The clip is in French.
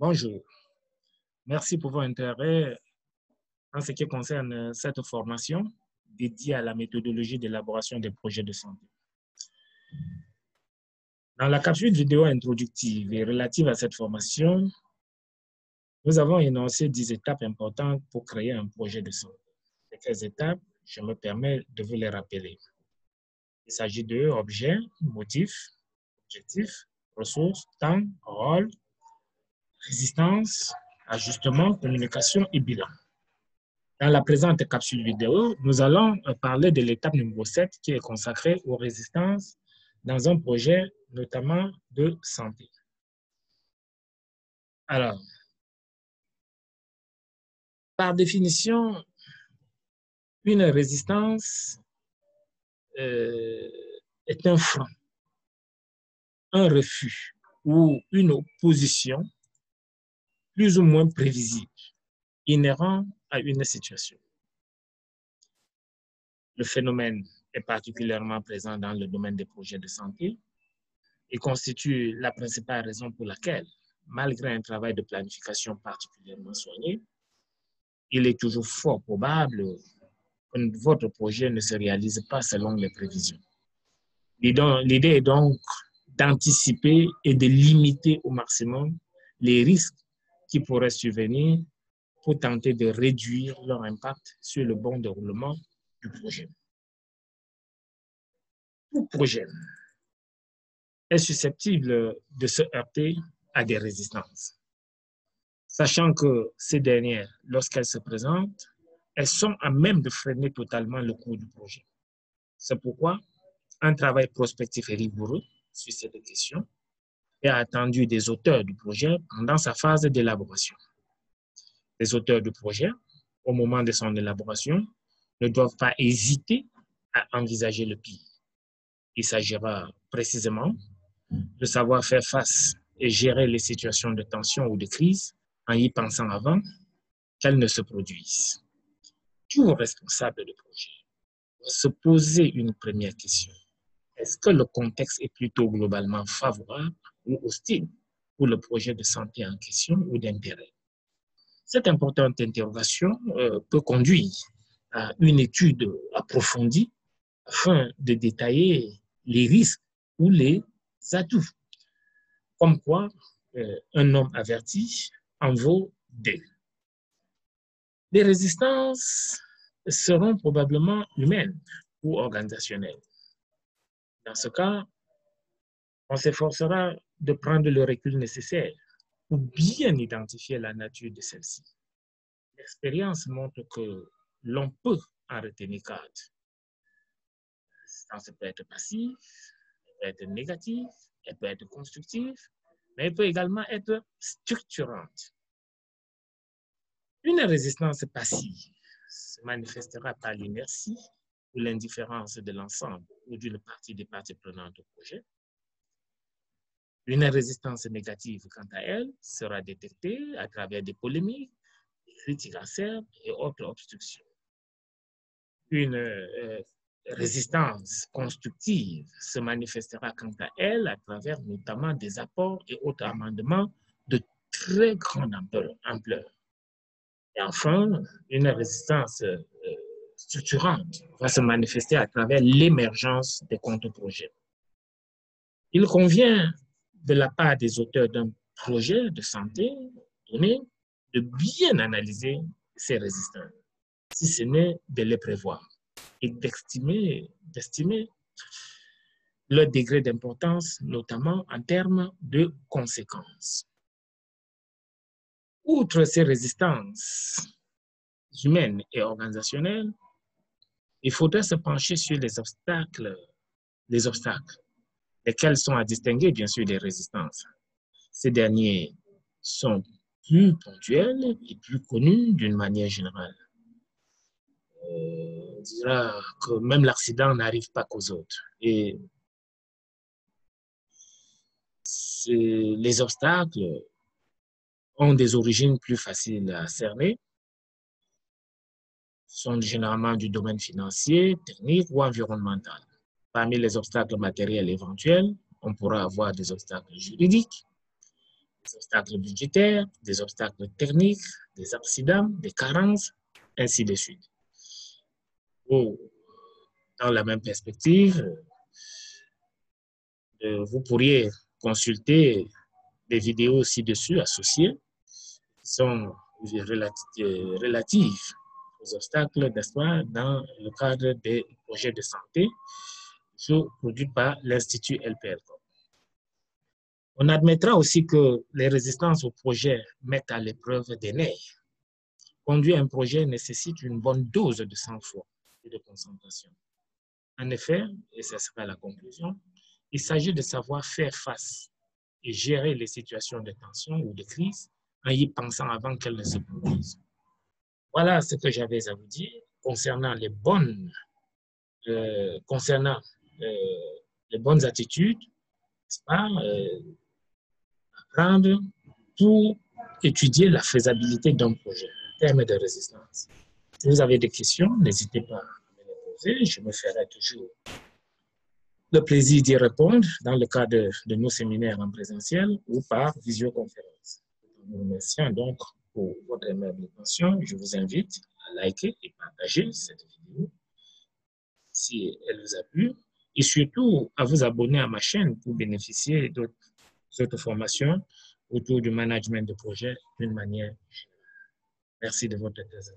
Bonjour, merci pour votre intérêt en ce qui concerne cette formation dédiée à la méthodologie d'élaboration des projets de santé. Dans la capsule vidéo introductive et relative à cette formation, nous avons énoncé 10 étapes importantes pour créer un projet de santé. Ces étapes, je me permets de vous les rappeler. Il s'agit de objet, motif, objectif, ressources, temps, rôle, résistance, ajustement, communication et bilan. Dans la présente capsule vidéo, nous allons parler de l'étape numéro 7 qui est consacrée aux résistances dans un projet notamment de santé. Alors, par définition, une résistance est un frein, un refus ou une opposition plus ou moins prévisible, inhérent à une situation. Le phénomène est particulièrement présent dans le domaine des projets de santé et constitue la principale raison pour laquelle, malgré un travail de planification particulièrement soigné, il est toujours fort probable que votre projet ne se réalise pas selon les prévisions. L'idée est donc d'anticiper et de limiter au maximum les risques qui pourraient survenir pour tenter de réduire leur impact sur le bon déroulement du projet. Tout projet est susceptible de se heurter à des résistances, sachant que ces dernières, lorsqu'elles se présentent, elles sont à même de freiner totalement le cours du projet. C'est pourquoi un travail prospectif et rigoureux sur cette question est attendu des auteurs du projet pendant sa phase d'élaboration. Les auteurs du projet, au moment de son élaboration, ne doivent pas hésiter à envisager le pire. Il s'agira précisément de savoir faire face et gérer les situations de tension ou de crise en y pensant avant qu'elles ne se produisent. Tout responsable de projet doit se poser une première question. Est-ce que le contexte est plutôt globalement favorable ou hostile pour le projet de santé en question ou d'intérêt? Cette importante interrogation peut conduire à une étude approfondie afin de détailler les risques ou les atouts. Comme quoi, un homme averti en vaut deux. Les résistances seront probablement humaines ou organisationnelles. Dans ce cas, on s'efforcera de prendre le recul nécessaire pour bien identifier la nature de celle-ci. L'expérience montre que l'on peut en retenir quatre. La résistance peut être passive, elle peut être négative, elle peut être constructive, mais elle peut également être structurante. Une résistance passive se manifestera par l'inertie ou l'indifférence de l'ensemble ou d'une partie des parties prenantes au projet. Une résistance négative, quant à elle, sera détectée à travers des polémiques, des critiques acerbes et autres obstructions. Une résistance constructive se manifestera, quant à elle, à travers notamment des apports et autres amendements de très grande ampleur. Et enfin, une résistance structurante va se manifester à travers l'émergence des contre-projets. Il convient, de la part des auteurs d'un projet de santé donné, de bien analyser ces résistances, si ce n'est de les prévoir, et d'estimer leur degré d'importance, notamment en termes de conséquences. Outre ces résistances humaines et organisationnelles, il faudrait se pencher sur les obstacles, lesquels sont à distinguer bien sûr des résistances. Ces derniers sont plus ponctuels et plus connus d'une manière générale. On dira que même l'accident n'arrive pas qu'aux autres. Et les obstacles ont des origines plus faciles à cerner, sont généralement du domaine financier, technique ou environnemental. Parmi les obstacles matériels éventuels, on pourra avoir des obstacles juridiques, des obstacles budgétaires, des obstacles techniques, des accidents, des carences, ainsi de suite. Ou, dans la même perspective, vous pourriez consulter des vidéos ci-dessus associées qui sont relatives aux obstacles, n'est-ce pas, dans le cadre des projets de santé produits par l'Institut LPL. On admettra aussi que les résistances au projet mettent à l'épreuve des nerfs. Conduire un projet nécessite une bonne dose de sang-froid et de concentration. En effet, et ce sera la conclusion, il s'agit de savoir faire face et gérer les situations de tension ou de crise en y pensant avant qu'elles ne se produisent. Voilà ce que j'avais à vous dire concernant les bonnes attitudes, n'est-ce pas, prendre pour étudier la faisabilité d'un projet en termes de résistance. Si vous avez des questions, n'hésitez pas à me les poser. Je me ferai toujours le plaisir d'y répondre dans le cadre de nos séminaires en présentiel ou par visioconférence. Nous remercions donc pour votre aimable attention. Je vous invite à liker et partager cette vidéo si elle vous a plu et surtout à vous abonner à ma chaîne pour bénéficier d'autres formations autour du management de projet d'une manière générale. Merci de votre attention.